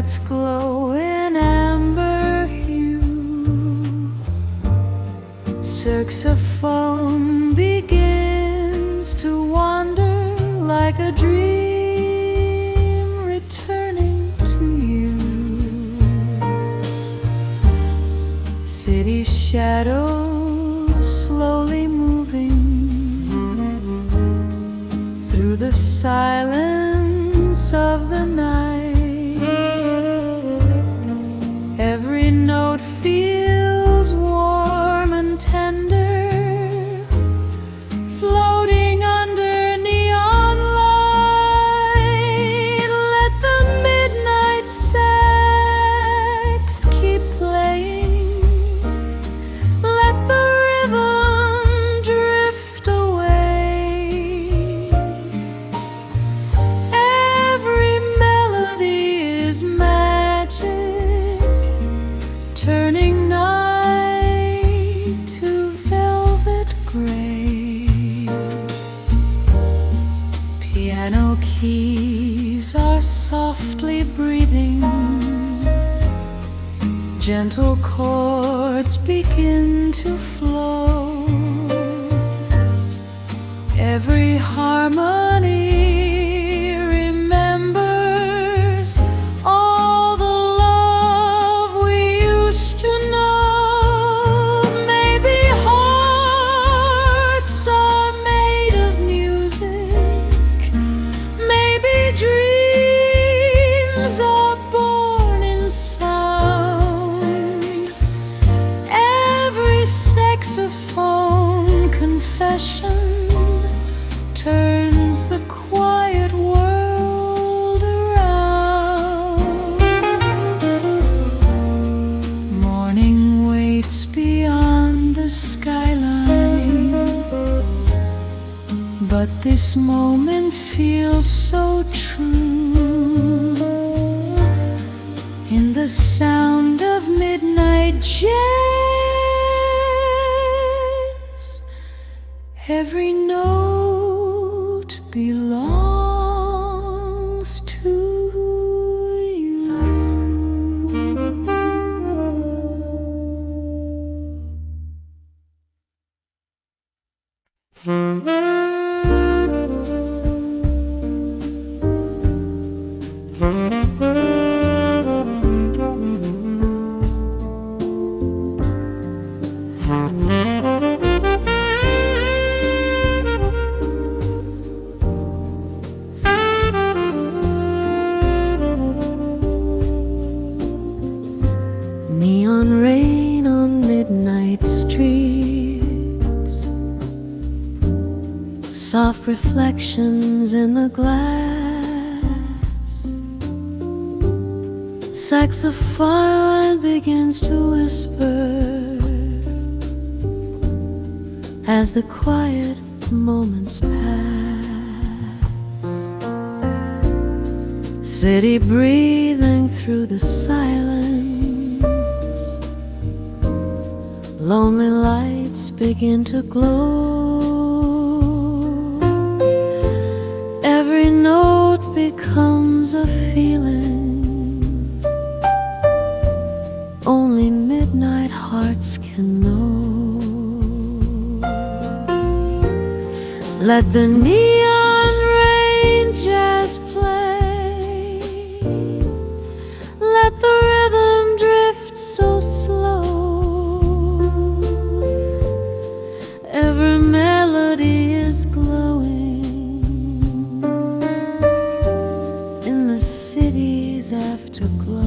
hearts glow in amber hue. Saxophone begins to wander like a dream returning to you. City shadows slowly moving through the silence of the night. Every note feels warm and tender, floating under neon light. Let the midnight sax keep playing. Let the rhythm drift away. Every melody is magic, turning night to velvet gray. Piano keys are softly breathing. Gentle chords begin to flow. Every harmony remembers all the love we used to know. Maybe hearts are made of music. Maybe dreams are born in sound. Every saxophone confession turns the quiet world around. Morning waits beyond the skyline, but this moment feels so true. In the sound of midnight jazz, every note belongs to you. Neon rain on midnight streets, soft reflections in the glass. Saxophone begins to whisper as the quiet moments pass. City breathing through the silence, lonely lights begin to glow. Every note becomes a feeling only midnight hearts can know. Let the neon rain just play. Let the rhythm drift so slow. Every melody is glowing in the city's afterglow.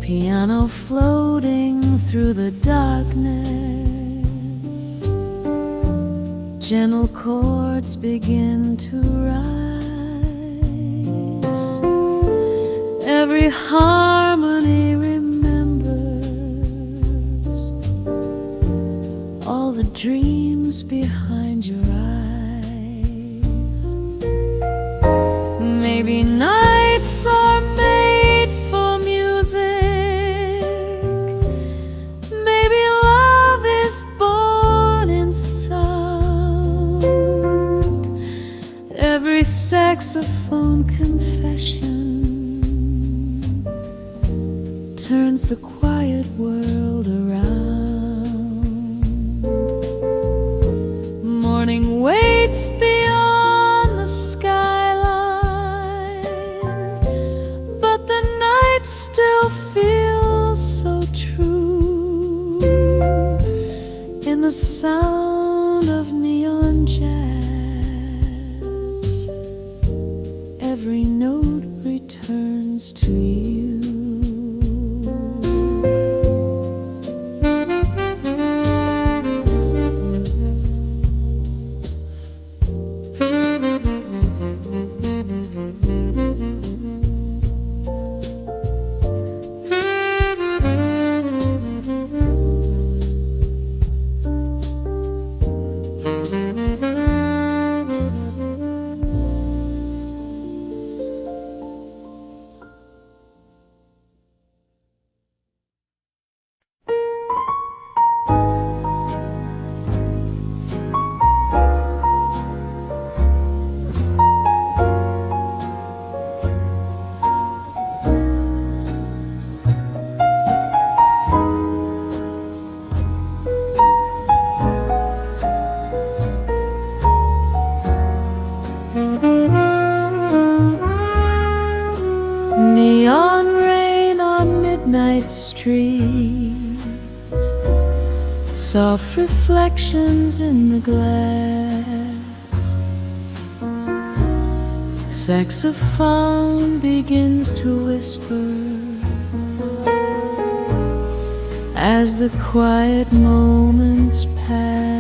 Piano floating through the darkness, gentle chords begin to rise. Every harmony remembers dreams behind your eyes. Maybe nights are made for music. Maybe love is born in sound. Every saxophone confession turns the quiet world around. Morning waits beyond the skyline, but the night still feels so true in the sound of neon jazz. Every note returns to you. Neon rain on midnight streets, soft reflections in the glass. Saxophone begins to whisper as the quiet moments pass.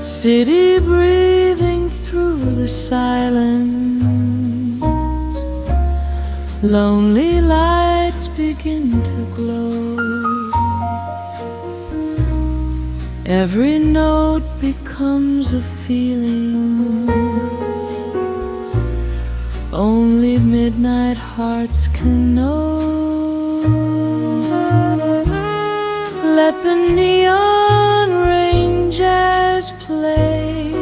City breathing through the silence, lonely lights begin to glow. Every note becomes a feeling only midnight hearts can know. Let the neon rain jazz play.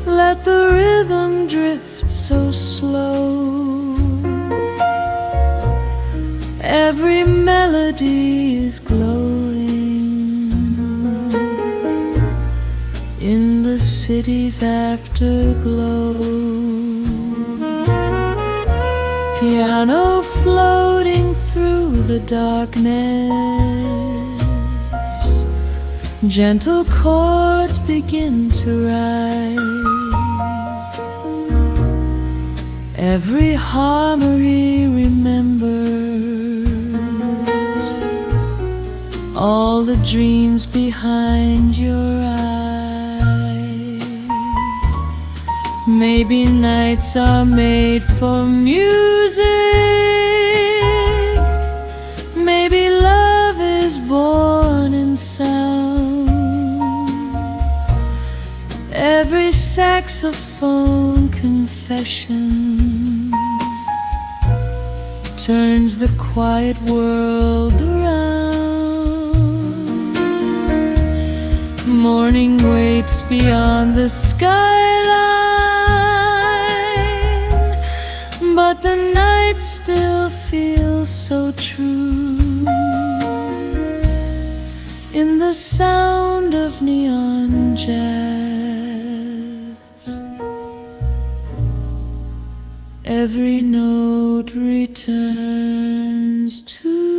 Let the rhythm drift so slow. Every melody is glowing in the city's afterglow. Piano floating through the darkness, gentle chords begin to rise. Every harmony remembers all the dreams behind your eyes. Maybe nights are made for music. Maybe love is born in sound. Every saxophone confession turns the quiet world around. Morning waits beyond the skyline, but the night still feels so true in the sound of neon jazz. Every note returns to you.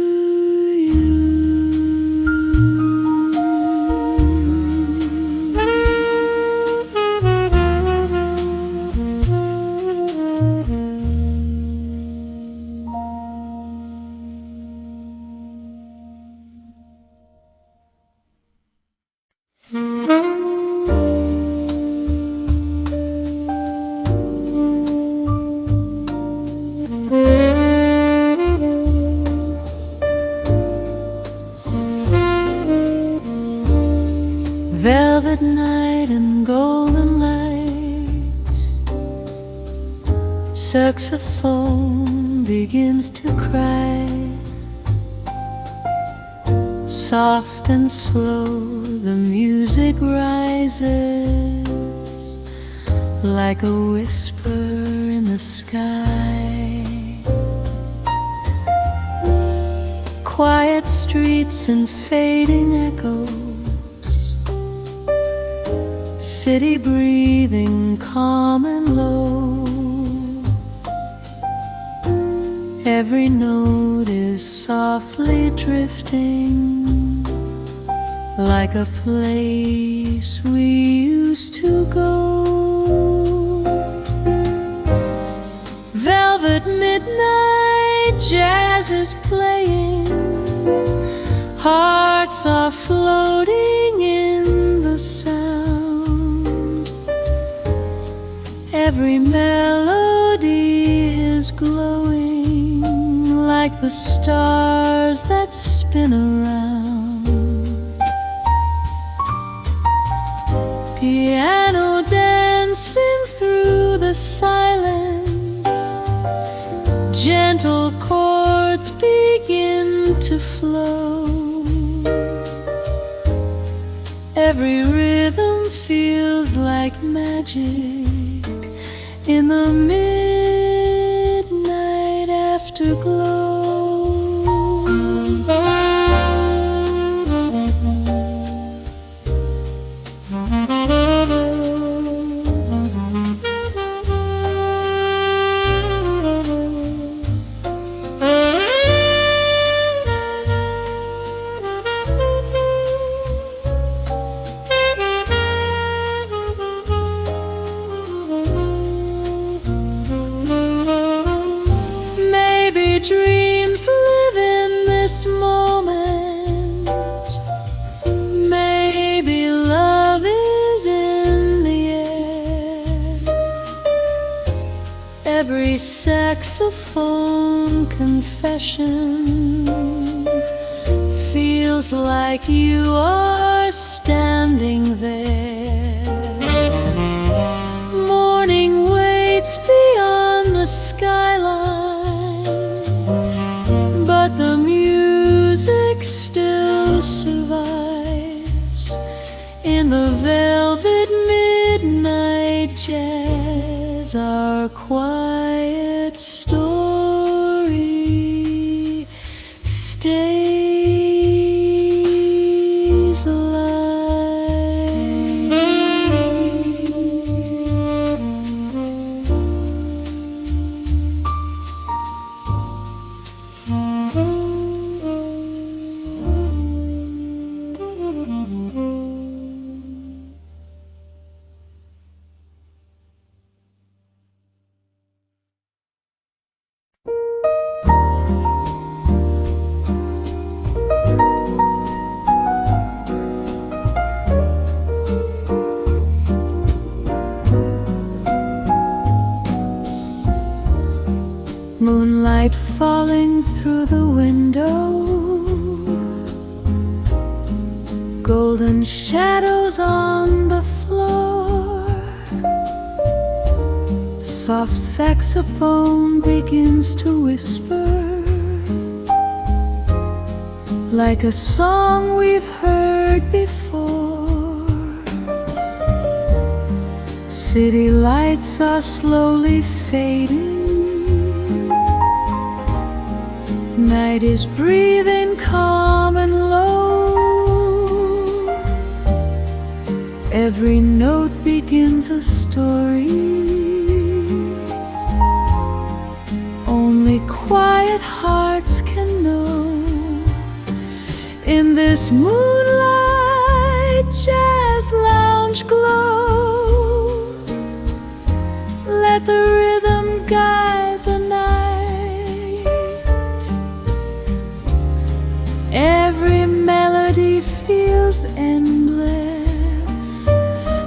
velvet night and golden lights. Saxophone begins to cry. Soft and slow the music rises, like a whisper in the sky. Quiet streets and fading echoes, city breathing calm and low. Every note is softly drifting, like a place we used to go. Velvet midnight jazz is playing, hearts are floating in the sound. Every melody is glowing, like the stars that spin around. Piano dancing through the silence, gentle chords begin to flow. Every rhythm feels like magic in the midnight afterglow. Dreams live in this moment. Maybe love is in the air. Every saxophone confession feels like you are standing there. Morning waits beyond the skyline, but the music still survives in the velvet midnight jazz. Our quiet story stays alive. Moonlight falling through the window, golden shadows on the floor. Soft saxophone begins to whisper, like a song we've heard before. City lights are slowly fading, night is breathing calm and low. Every note begins a story, only quiet hearts can know. In this moonlight jazz lounge glow, let the rhythm guide the night. Every melody feels endless,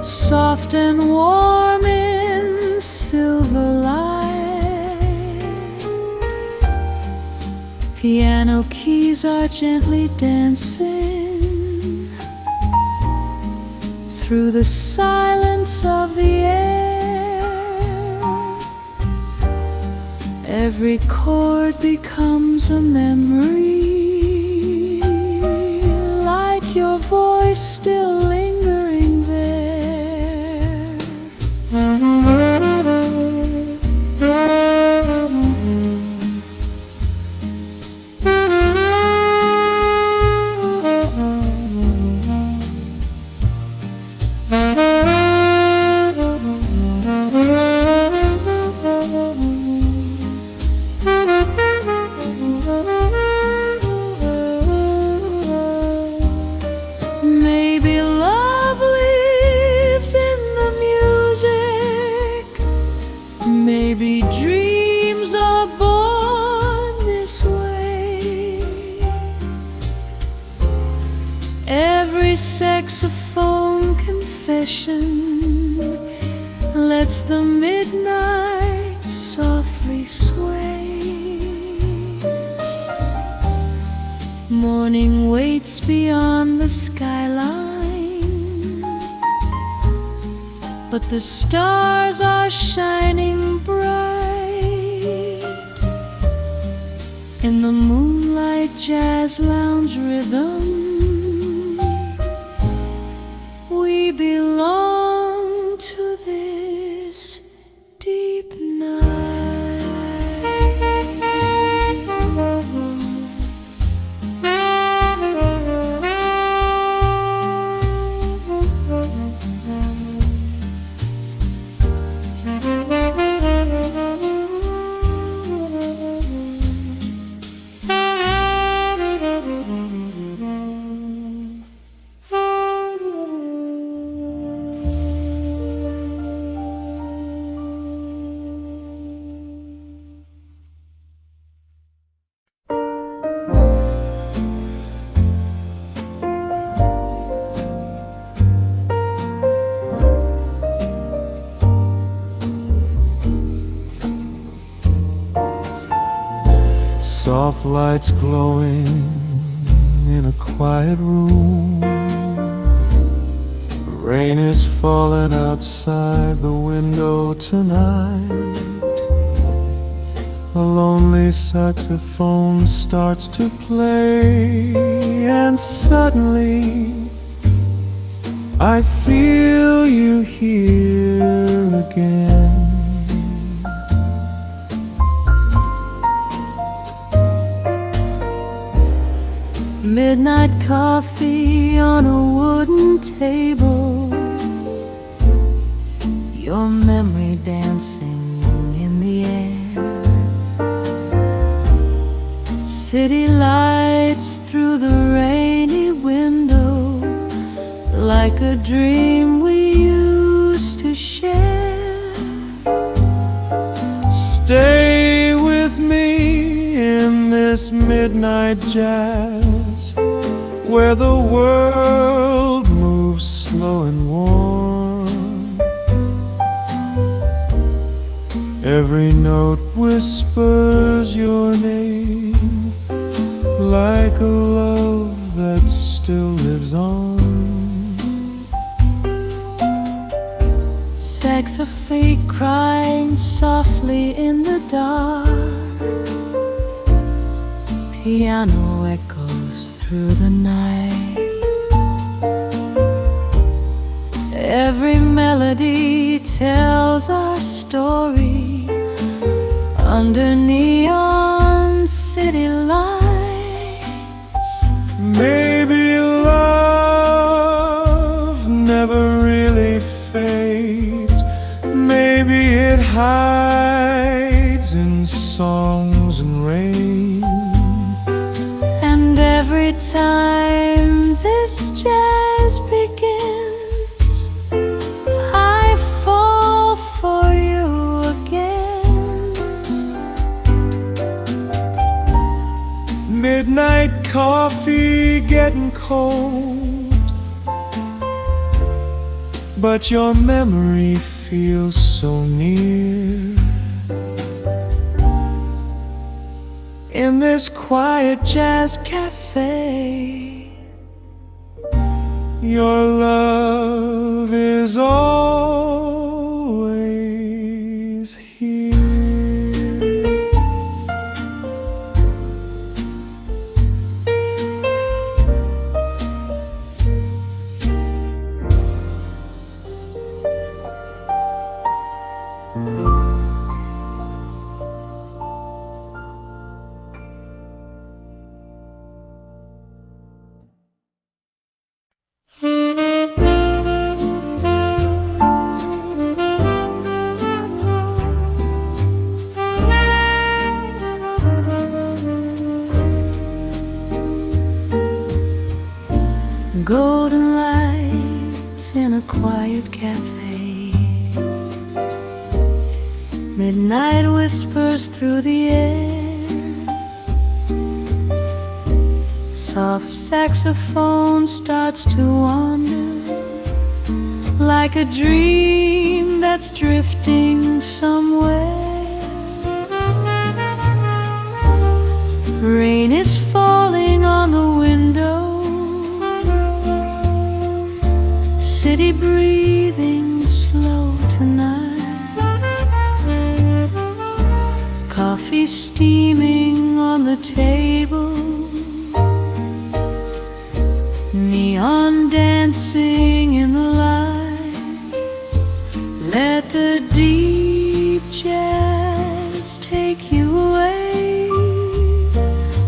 soft and warm in silver light. Piano keys are gently dancing, through the silence of the air. Every chord becomes a memory, like your voice still lingering there. Maybe love lives in the music. Maybe dreams are born this way. Every saxophone confession lets the midnight softly sway. Morning waits beyond the skyline, but the stars are shining bright. In the moonlight jazz lounge rhythm, we belong to this deep night. Soft lights glowing in a quiet room. Rain is falling outside the window tonight. A lonely saxophone starts to play, and suddenly I feel you here again. Midnight coffee on a wooden table, your memory dancing in the air. City lights through the rainy window, like a dream we used to share. Stay with me in this midnight jazz, where the world moves slow and warm. Every note whispers your name, like a love that still lives on. Saxophone crying softly in the dark, piano echoes through the night. Every melody tells our story under neon city lights. Maybe love never really fades. Maybe it hides in songs and rain. And every time this jazz begins, I fall for you again. Midnight coffee getting cold, but your memory feels so near. In this quiet jazz cafe, your love is always here. Golden lights in a quiet cafe, midnight whispers through the air, soft saxophone starts to wander like a dream that's drifting somewhere. Rain is falling on the window, city breathing slow tonight, coffee steaming on the table, neon dancing in the light. Let the deep jazz take you away,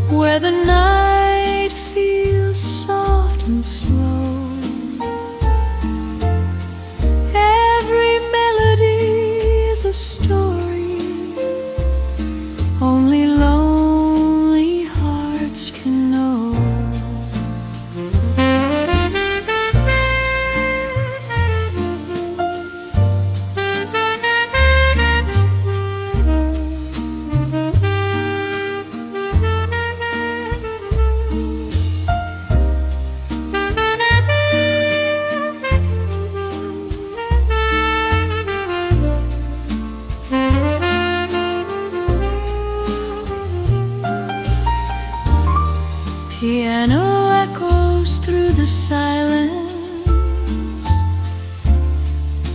where the night feels soft and slow. Story only lonely hearts can know. Piano echoes through the silence,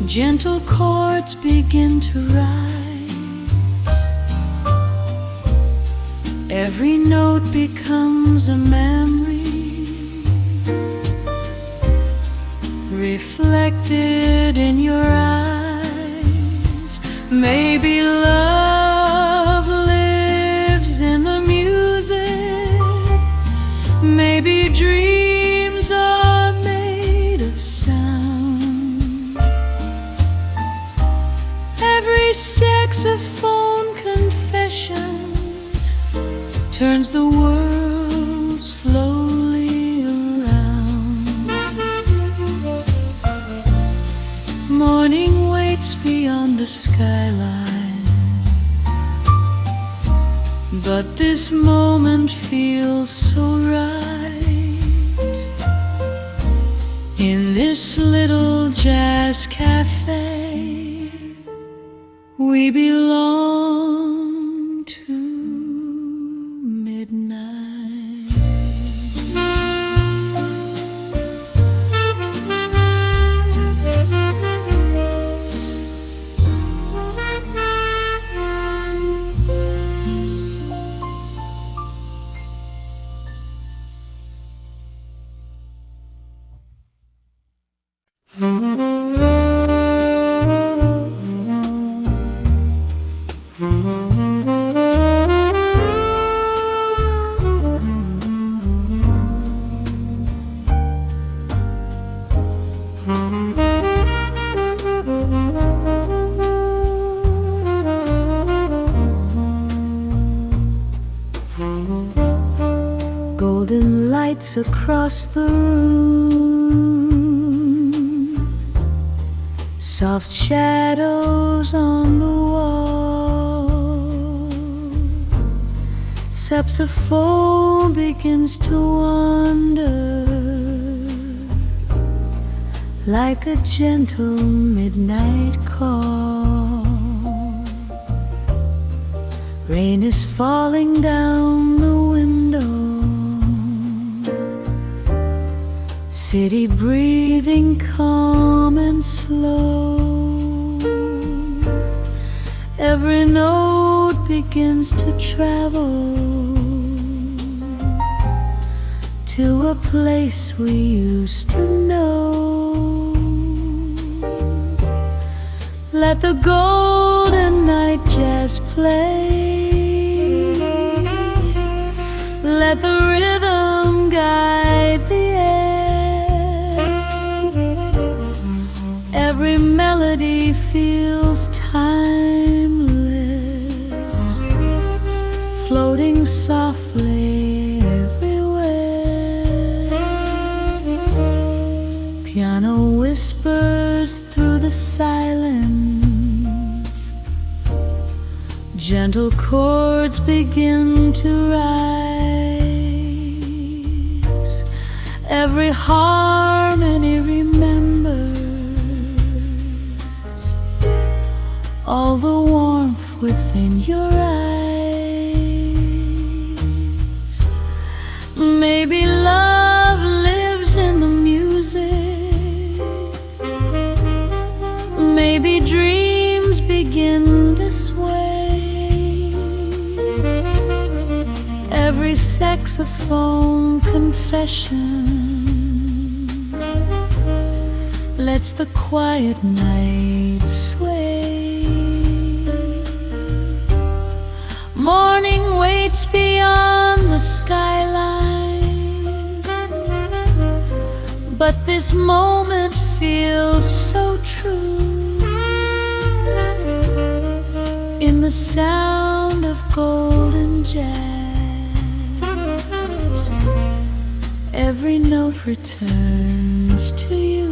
gentle chords begin to rise. Every note becomes a memory, reflected in your eyes. Maybe love lives in the music, maybe dreams are made of sound. Every saxophone confession turns the world slowly around. Morning waits beyond the skyline, but this moment feels so right. In this little jazz cafe, we belong to midnight. Golden lights across the room, soft shadows on the wall. Saxophone begins to wander like a gentle midnight call. Rain is falling down the window, city breathing calm and slow. slow. Every note begins to travel to a place we used to know. Let the golden night jazz play. Let the rhythm guide the air. Every melody feels timeless, floating softly everywhere. Piano whispers through the silence. Gentle chords begin to rise. Every harmony remembers all the warmth within your eyes. Maybe love lives in the music. Maybe dreams begin this way. Every saxophone confession lets the quiet night sway. Morning waits beyond the skyline, but this moment feels so true. In the sound of golden jazz, every note returns to you.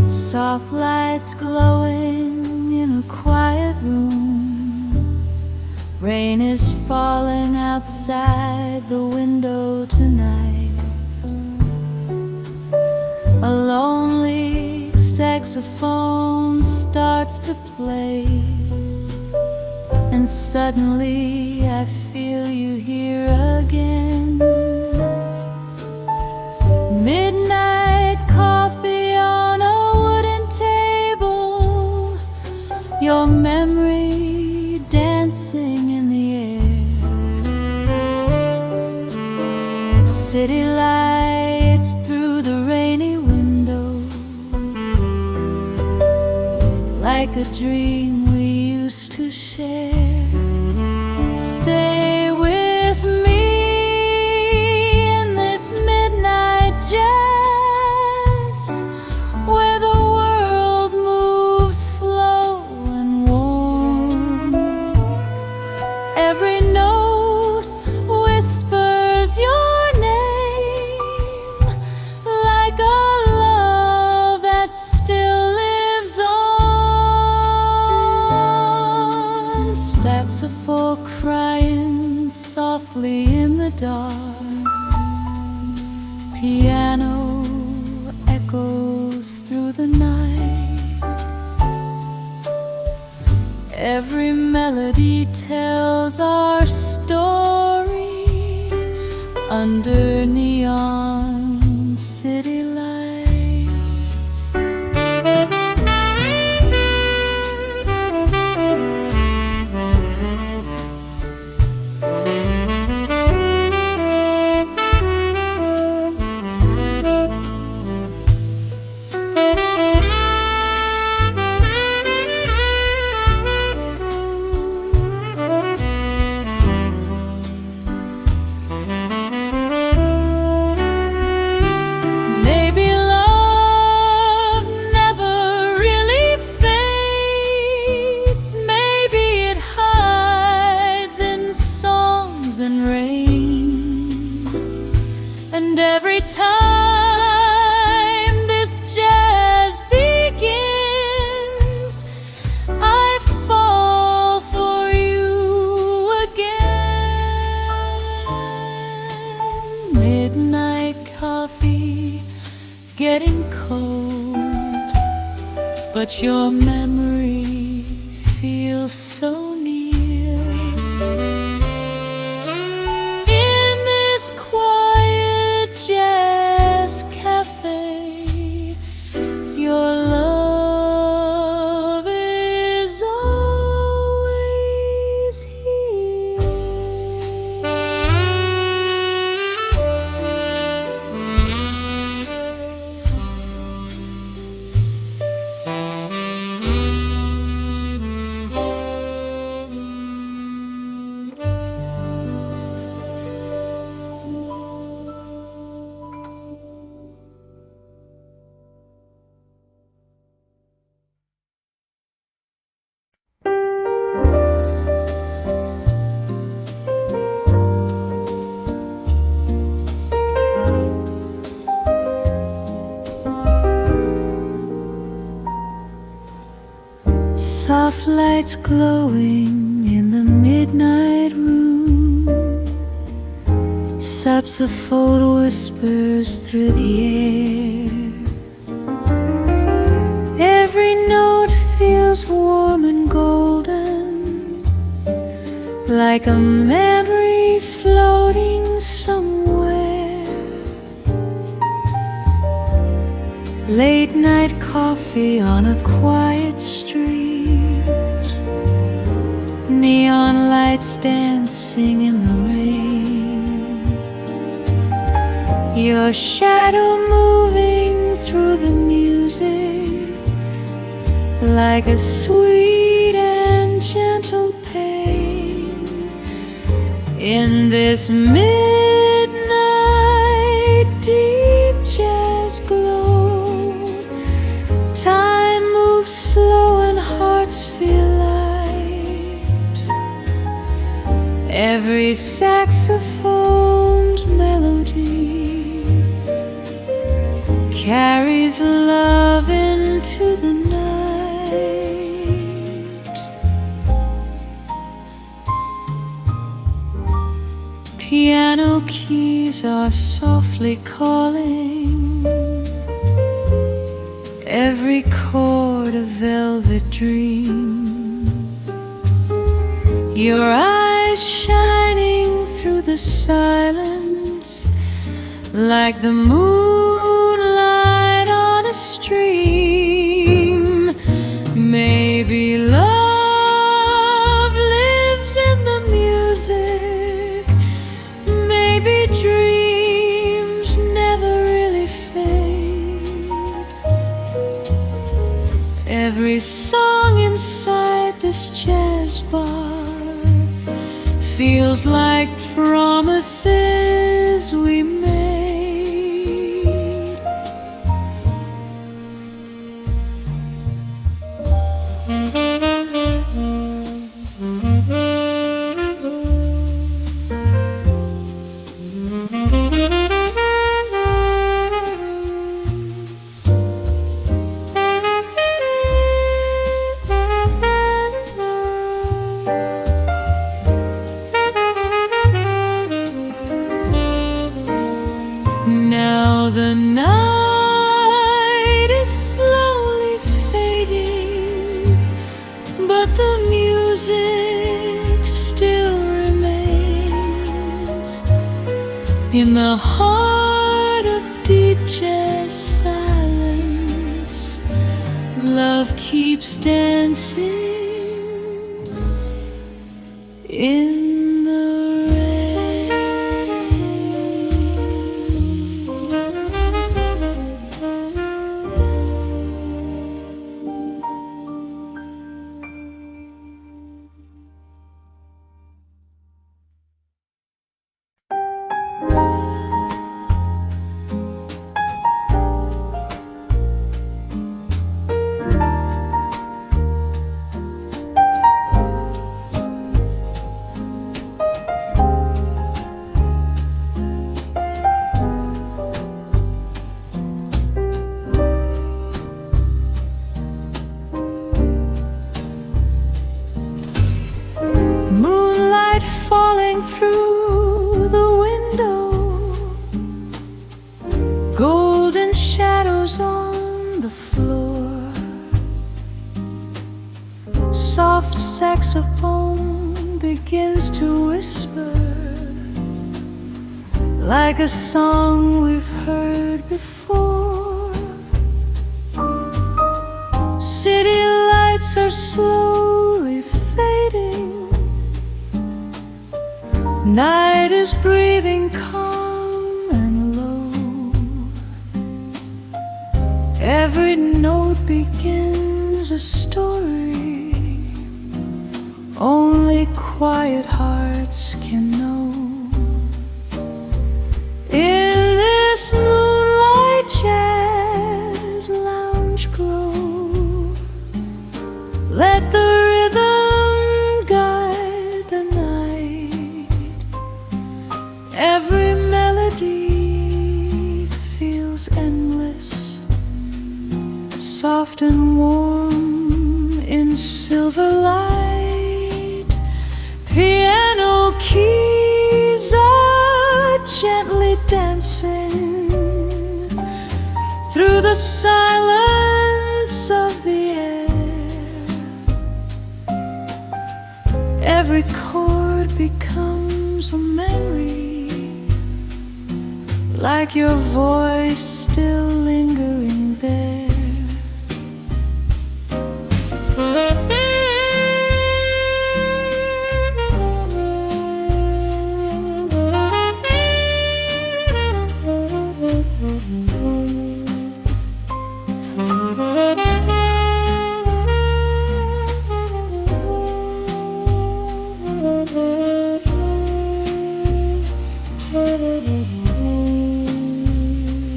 Soft lights glowing in a quiet room. Rain is falling outside the window tonight. A lonely saxophone starts to play, and suddenly I feel you here again. Midnight coffee on a wooden table, your memory dancing in the air. City lights through the rainy window, like a dream we used to share. Stay with me in this midnight jazz, where the world moves slow and warm. Every note whispers your name, like a love that still lives on. Saxophone crying softly in the dark, piano echoes through the night. Every melody tells our story under neon city lights. getting cold, but your memory feels so near. In this quiet jazz cafe, your love is always here. Soft lights glowing in the midnight room, saxophone whispers through the air. Every note feels warm and golden, like a memory floating somewhere. Late night coffee on a quiet street, neon lights dancing in the rain, your shadow moving through the music like a sweet and gentle pain. In this midnight deep jazz glow, time moves slow and hearts feel light. Every saxophone's melody carries love into the night. Piano keys are softly calling, every chord a velvet dream, your eyes shining through the silence like the moonlight on a stream. Maybe love lives in the music, maybe dreams never really fade. Every song inside this jazz bar feels like promises we made. Now the night is slowly fading, but the music still remains. In the heart of deep jazz silence, love keeps dancing in the shadows on the floor. Soft saxophone begins to whisper, like a song we've heard before. City lights are slowly fading. Night is breathing calm and low. Every note begins a story only quiet hearts can know. In this moonlight jazz lounge glow, let the rhythm guide the night. Every melody feels endless, soft and warm in silver light. Piano keys are gently dancing through the silence of the air. Every chord becomes a memory, like your voice still lingering there.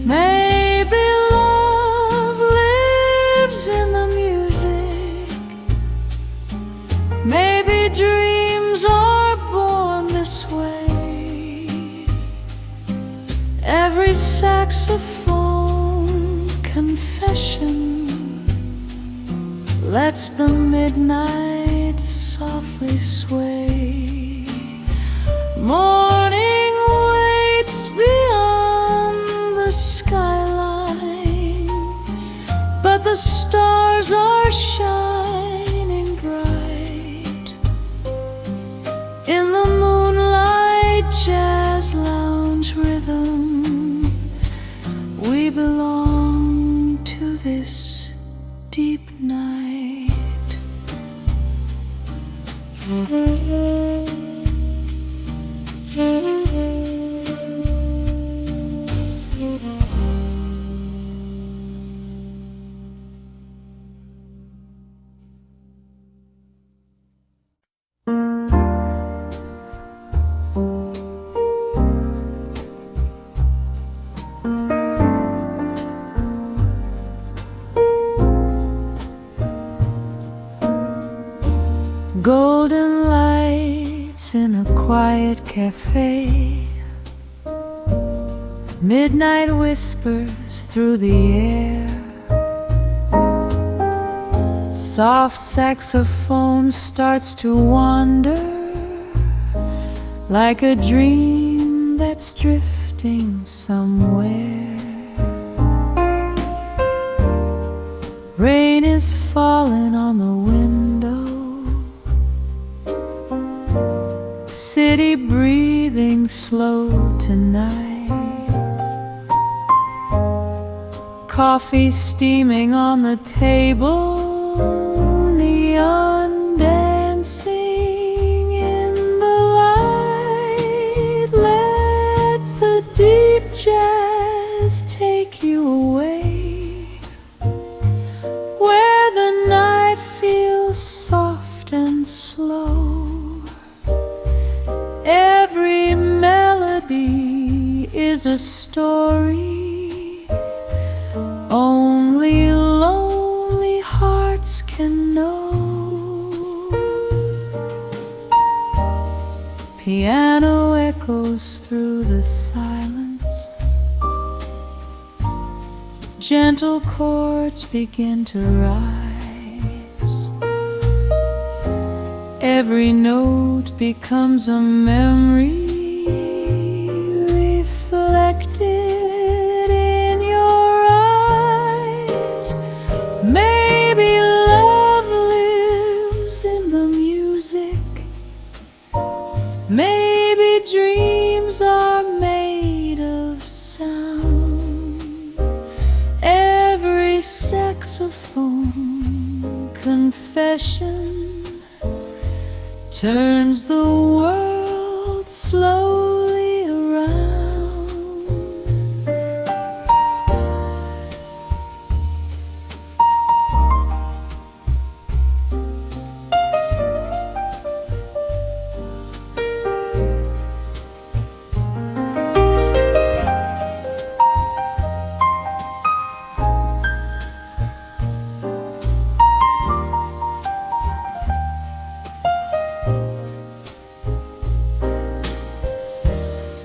Maybe love lives in the music. Maybe dreams are born this way. Every saxophone confession lets the midnight softly sway. Morning waits beyond the skyline, but the stars are shining bright. In the moonlight jazz lounge rhythm, we belong to this deep night. Golden lights in a quiet cafe, midnight whispers through the air. Soft saxophone starts to wander, like a dream that's drifting somewhere. Rain is falling on the window, city breathing slow tonight. Coffee steaming on the table, neon dancing in the light. Let the deep jazz take you away, where the night feels soft and slow. Every melody is a story only lonely hearts can know. Piano echoes through the silence, gentle chords begin to rise. Every note becomes a memory reflected in your eyes. Every saxophone confession turns the world slowly around.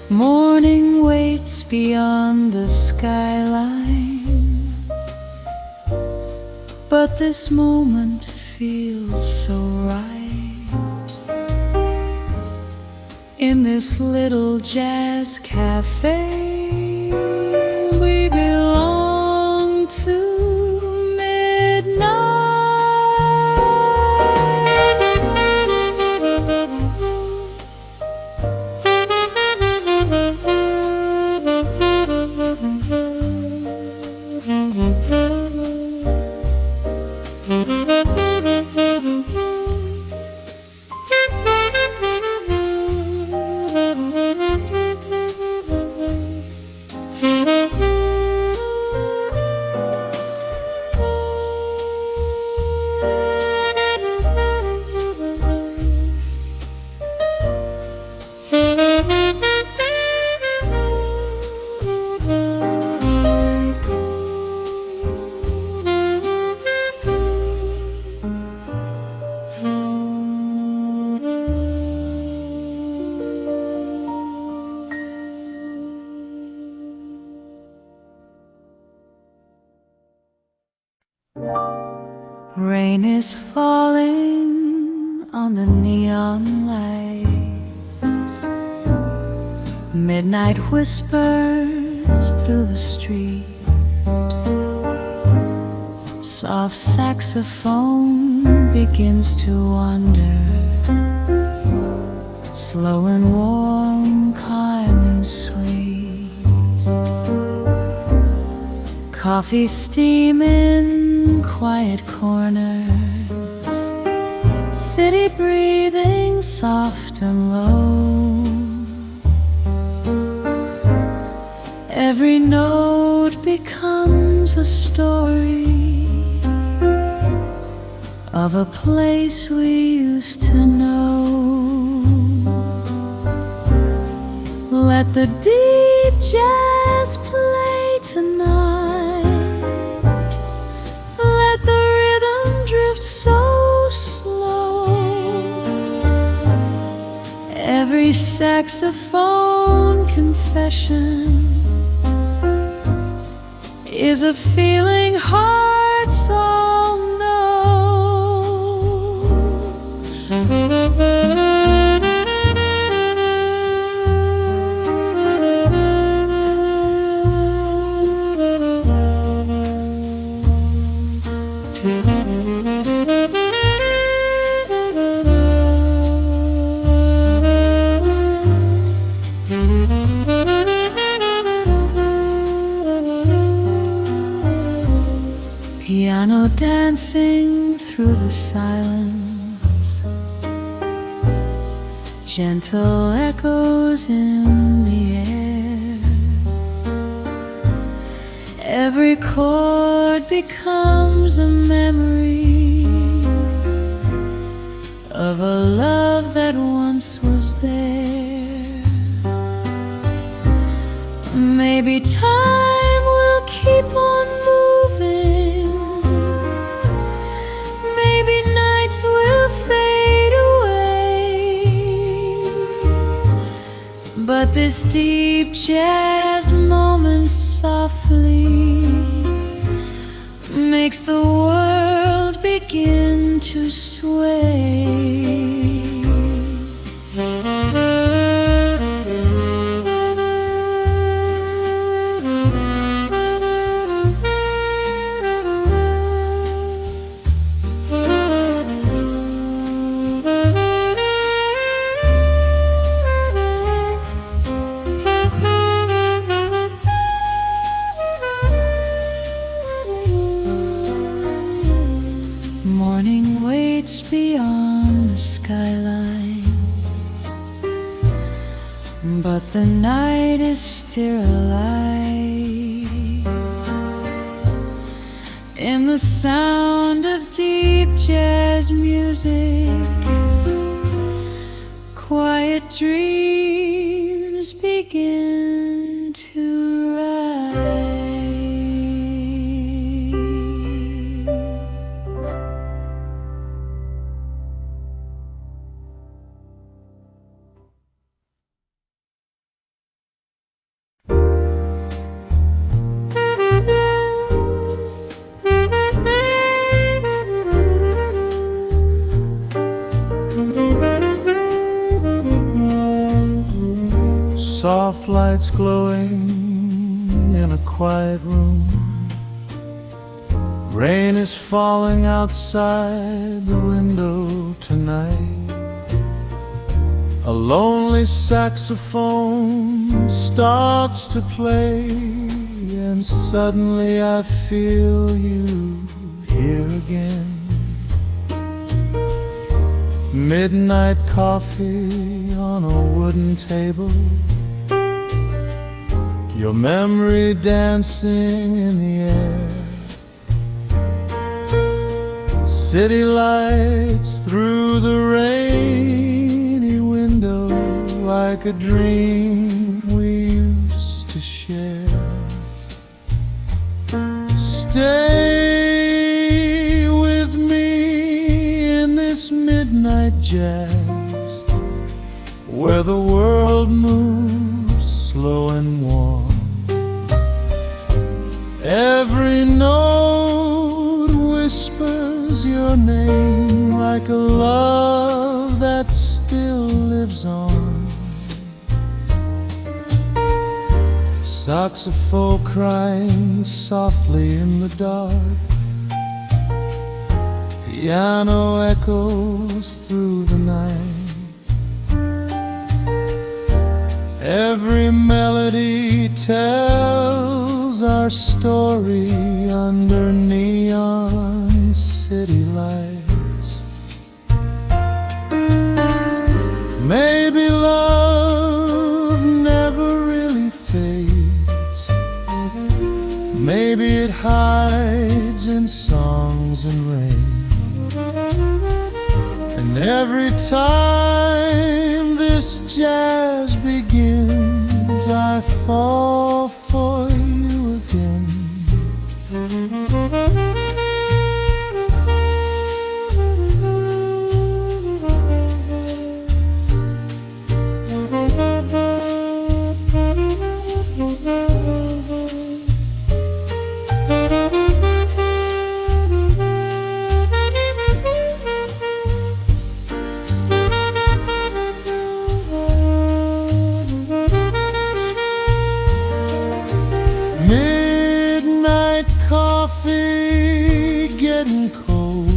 Morning waits beyond the skyline, but this moment feels so right. In this little jazz cafe, we belong to Rain is falling on the neon lights. Midnight whispers through the street. Soft saxophone begins to wander, slow and warm, calm and sweet. Coffee steaming, quiet corners, city breathing soft and low. Every note becomes a story of a place we used to know. Let the deep jazz play tonight. Let the rhythm drift so slow. Every saxophone confession is a feeling hearts all know. Piano dancing through the silence, gentle echoes in the air. Every chord becomes a memory of a love that once was there. Maybe time will keep on moving, maybe nights will fade away, but this deep jazz moment softly makes the world begin to sway. waits beyond the skyline, but the night is still alive in the sound of deep jazz music. Quiet dreams begin to rise. Soft lights glowing in a quiet room. Rain is falling outside the window tonight. A lonely saxophone starts to play, and suddenly I feel you here again. Midnight coffee on a wooden table, your memory dancing in the air. City lights through the rainy window, like a dream we used to share. Stay with me in this midnight jazz, where the world moves slow and warm. Every note whispers your name, like a love that still lives on. Saxophone crying softly in the dark, piano echoes through the night. Every melody tells our story under neon city lights. Maybe love never really fades. Maybe it hides in songs and rain. And every time this jazz begins, I fall for you again. Midnight coffee getting cold,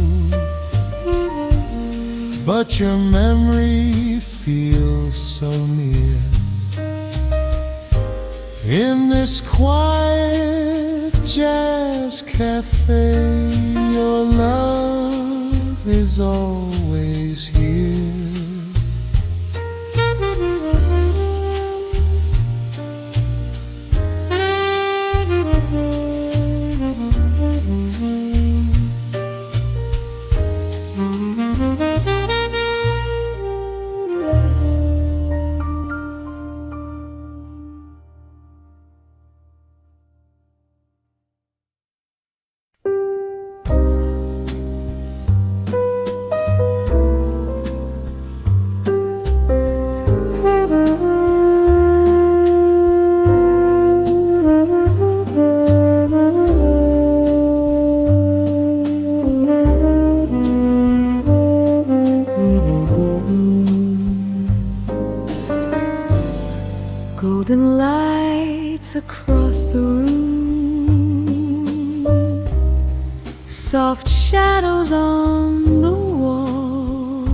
but your memory feels so near. In this quiet jazz cafe, your love is always here. Golden lights across the room, soft shadows on the wall.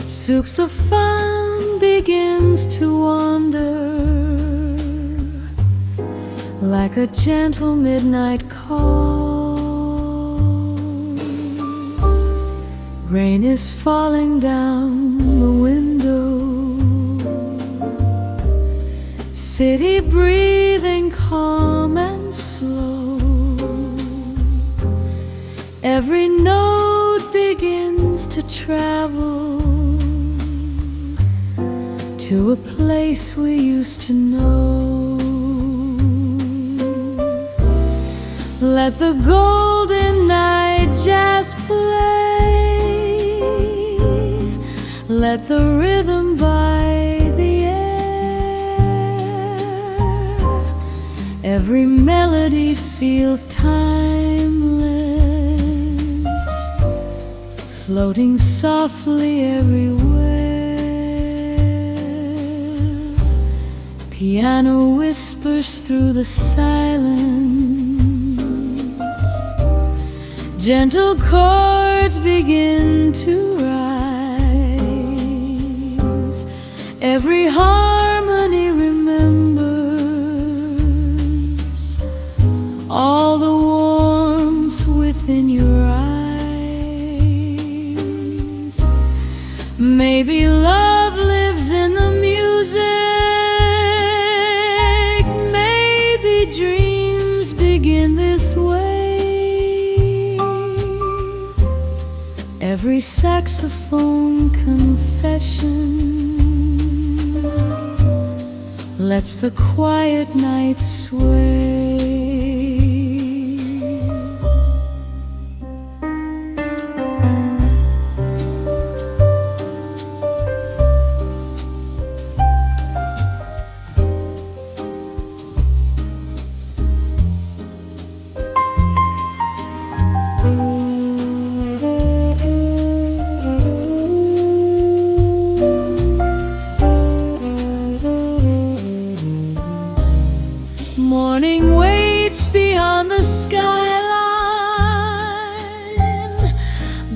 Soups of fun begins to wander, like a gentle midnight call. Rain is falling down the window, city breathing calm and slow. Every note begins to travel to a place we used to know. Let the golden night jazz play, let the rhythm by the air. Every melody feels timeless, floating softly everywhere. Piano whispers through the silence, gentle chords begin to rise. Every harmony remembers all the warmth within your eyes. Maybe love lives in the music, maybe dreams begin this way. Every saxophone confession lets the quiet night sway. Morning waits beyond the skyline,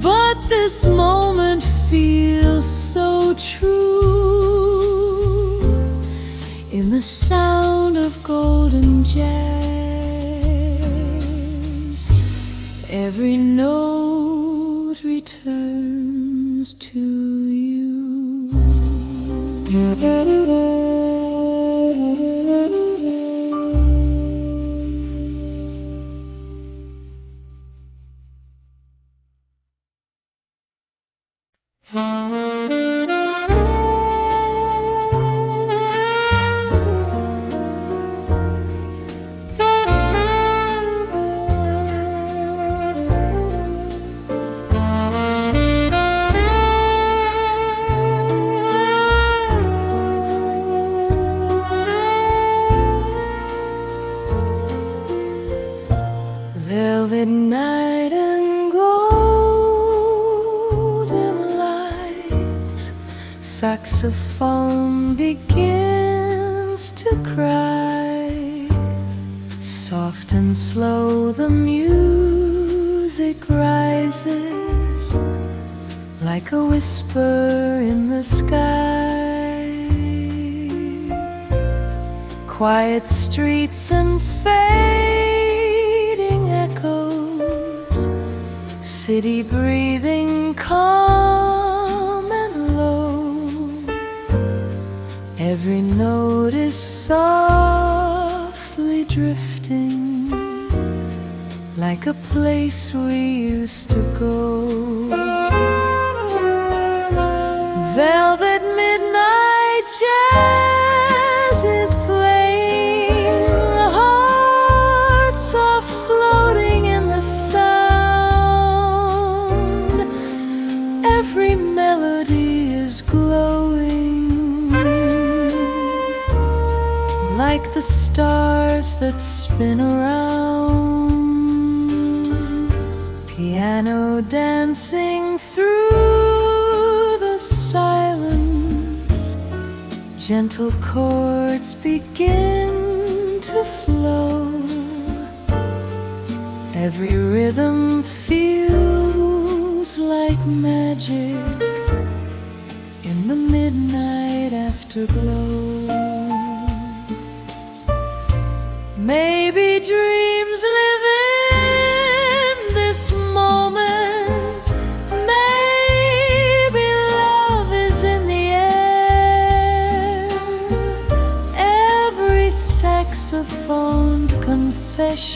but this moment feels so true. In the sound of golden jazz, every note returns to you. Velvet night and golden light, saxophone begins to cry. Soft and slow the music rises, like a whisper in the sky. Quiet streets and fading echoes, city breathing calm and low. Every note is softly drifting, like a place we used to go. Velvet midnight jazz is playing, hearts are floating in the sound. Every melody is glowing, like the stars that spin around. Piano dancing through the silence, gentle chords begin to flow. Every rhythm feels like magic in the midnight afterglow. Maybe dreams live in this moment, maybe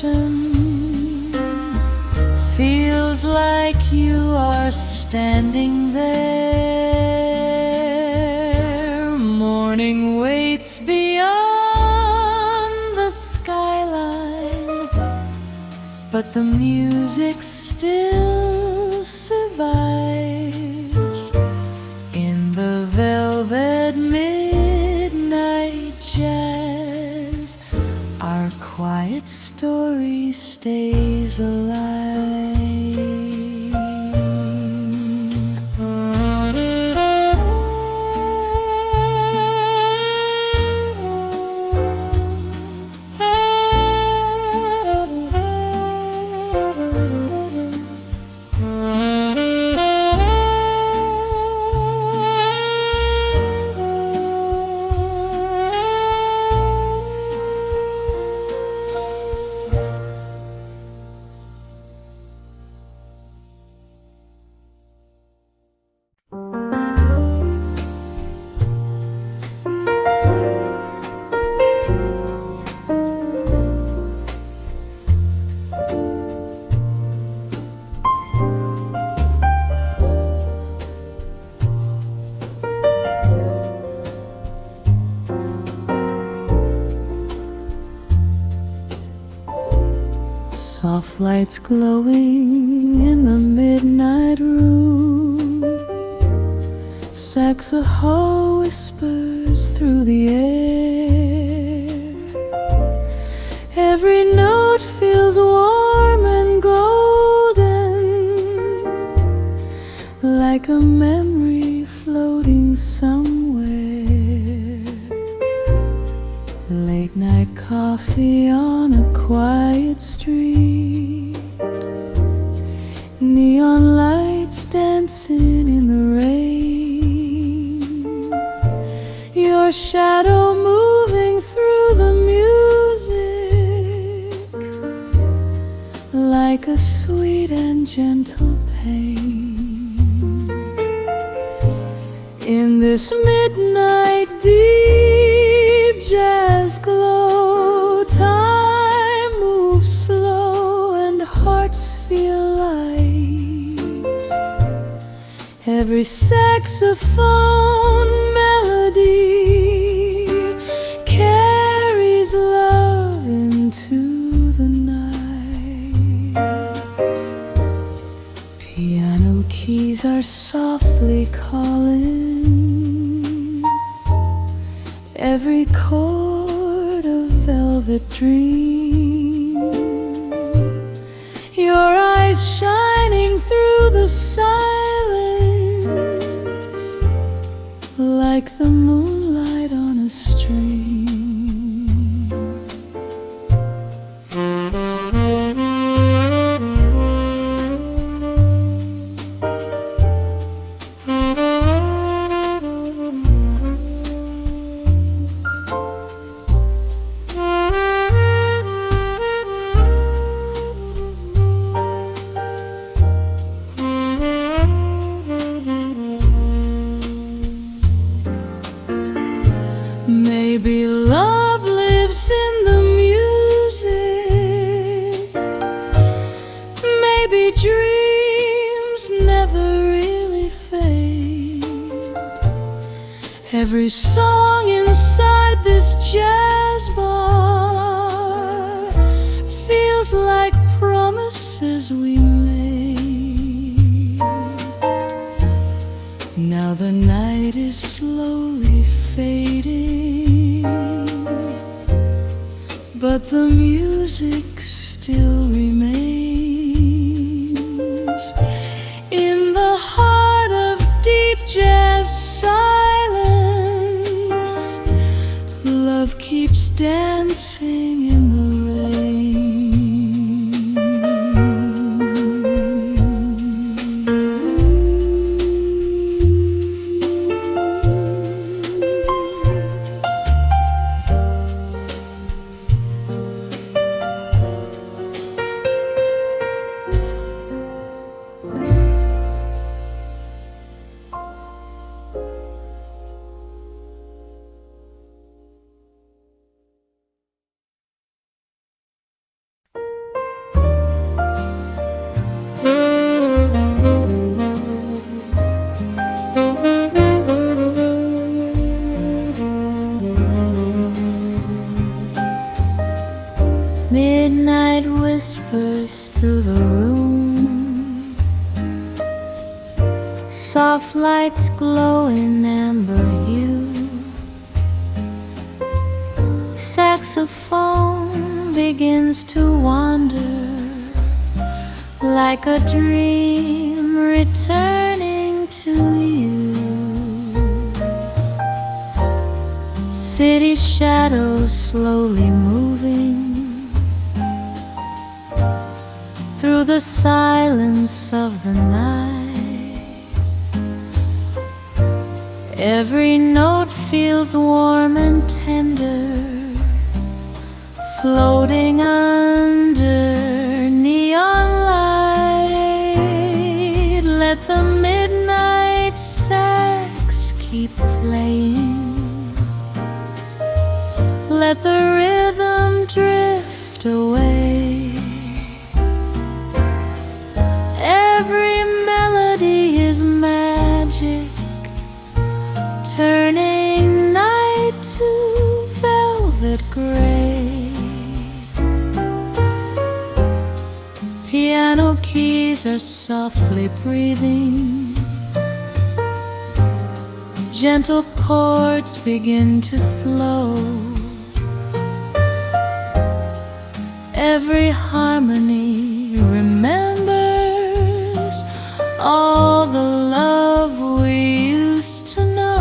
reflection. Feels like you are standing there. Morning waits beyond the skyline, but the music still survives in the velvet midnight jazz. Our quiet story stays alive. Soft lights glowing in the midnight room. Saxophone whispers through the air. Every note feels warm and golden, like a memory floating somewhere. Late night coffee on a quiet street. Neon lights dancing in the rain. Your shadow moving through the music, like a sweet and gentle pain. In this midnight deep jazz glow, time moves slow and hearts feel light. Every saxophone melody carries love into the night. Piano keys are softly calling, every chord a velvet dream. Your eyes shining through the silence, like the moonlight on a stream. Maybe love lives in the music. Maybe dreams never really fade. Every song inside this jazz bar feels like promises we made. Now the night is slowly fading, but the music still remains. In the heart of deep jazz silence, love keeps dancing in the rain. Midnight whispers through the room, soft lights glow in amber hue. Saxophone begins to wander like a dream returning to you. City shadows slowly moving through the silence of the night. Every note feels warm and tender, floating under neon light. Let the midnight sax keep playing, let the rhythm drift away. Every melody is magic, turning night to velvet gray. Piano keys are softly breathing, gentle chords begin to flow. Every harmony remembers all the love we used to know.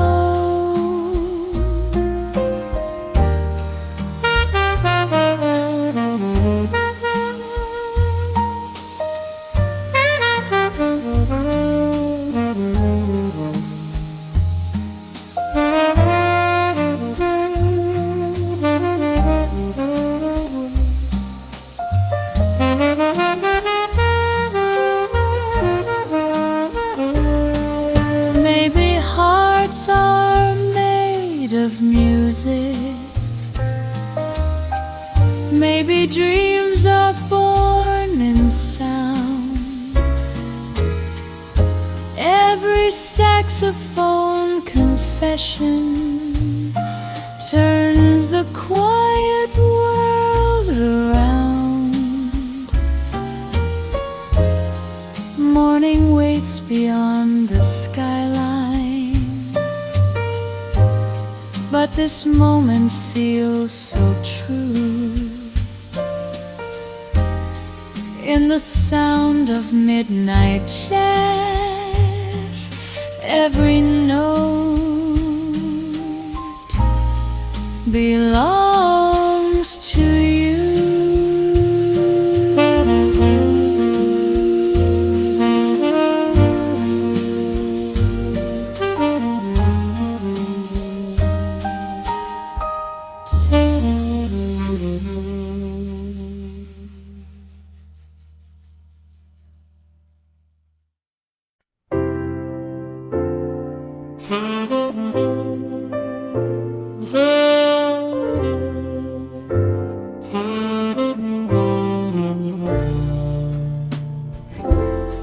Maybe hearts are made of music, maybe dreams are born in sound. Every saxophone confession turns the quiet world around. Morning waits beyond the skyline, but this moment feels so true. In the sound of midnight jazz, every note belongs to you.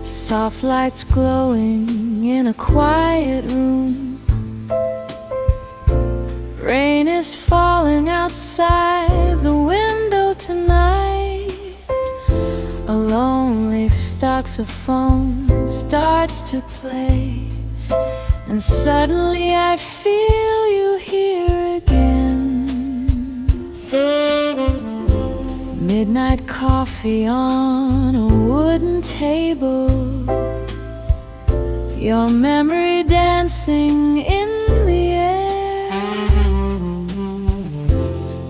Soft lights glowing in a quiet room. Rain is falling outside the window tonight. A lonely saxophone starts to play, and suddenly I feel you here again. Midnight coffee on a wooden table, your memory dancing in the air.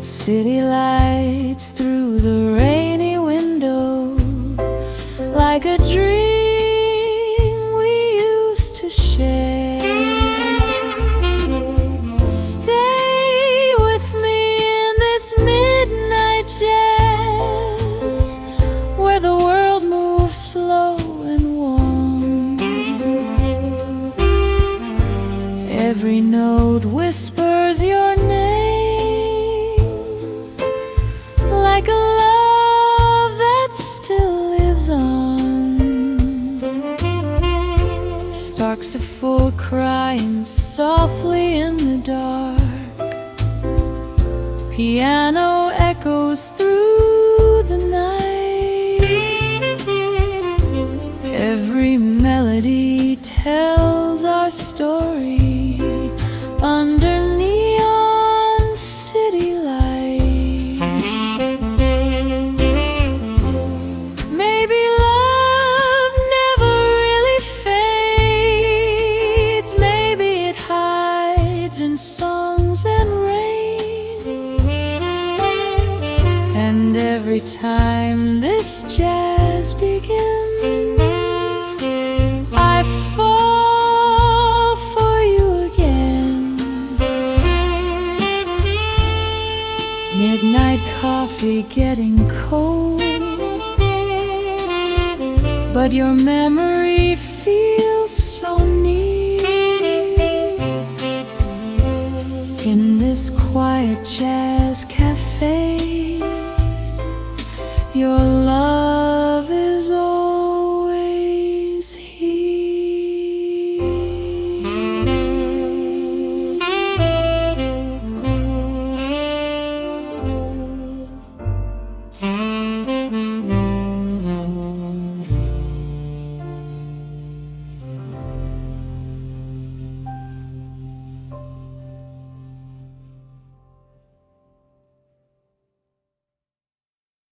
City lights through the rainy window, like a dream we used to share. Stay with me in this midnight jazz, where the world moves slow and warm. Every note whispers your name, like a love that still lives on. Saxophone crying softly in the dark, piano echoes through the night. getting cold, but your memory feels so near. In this quiet jazz cafe, your love is all